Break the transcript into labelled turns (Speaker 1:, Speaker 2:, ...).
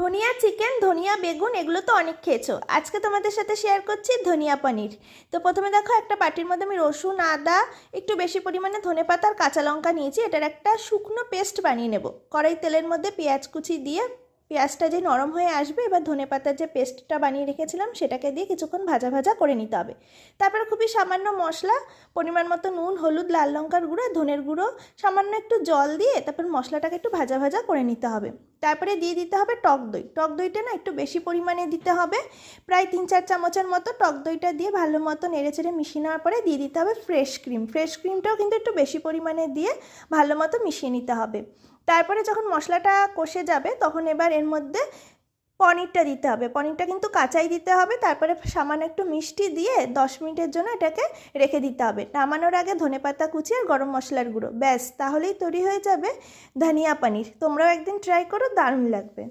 Speaker 1: ধনিয়া চিকেন, ধনিয়া বেগুন এগুলো তো অনেক খেয়েছো। আজকে তোমাদের সাথে শেয়ার করছি ধনিয়া পনির। তো প্রথমে দেখো, একটা বাটির মধ্যে আমি রসুন, আদা, একটু বেশি পরিমাণে ধনেপাতা আর কাঁচা লঙ্কা নিয়েছি। এটার একটা শুকনো পেস্ট বানিয়ে নেব। কড়াই তেলের মধ্যে পেঁয়াজ কুচি দিয়ে, পেঁয়াজটা যে নরম হয়ে আসবে, এবার ধনেপাতার যে পেস্টটা বানিয়ে রেখেছিলাম সেটাকে দিয়ে কিছুক্ষণ ভাজা ভাজা করে নিতে হবে। তারপরে খুবই সামান্য মশলা, পরিমাণ মতো নুন, হলুদ, লাল লঙ্কার গুঁড়ো, ধনের গুঁড়ো, সামান্য একটু জল দিয়ে তারপর মশলাটাকে একটু ভাজা ভাজা করে নিতে হবে। তারপরে দিয়ে দিতে হবে টক দই। টক দইটা না একটু বেশি পরিমাণে দিতে হবে, প্রায় 3-4 চামচের মতো। টক দইটা দিয়ে ভালো মতো নেড়েচেড়ে মিশিয়ে নেওয়ার পরে দিয়ে দিতে হবে ফ্রেশ ক্রিম। ফ্রেশ ক্রিমটাও কিন্তু একটু বেশি পরিমাণে দিয়ে ভালো মতো মিশিয়ে নিতে হবে। তারপরে যখন মশলাটা কষে যাবে তখন এবার এর মধ্যে পনিরটা দিতে হবে। পনিরটা কিন্তু কাঁচাই দিতে হবে। তারপরে সামান্য একটু মিষ্টি দিয়ে 10 মিনিটের জন্য এটাকে রেখে দিতে হবে। নামানোর আগে ধনেপাতা কুচি আর গরম মশলার গুঁড়ো, ব্যাস তাহলেই তৈরি হয়ে যাবে ধনিয়া পনির। তোমরাও একদিন ট্রাই করো, দারুণ লাগবে।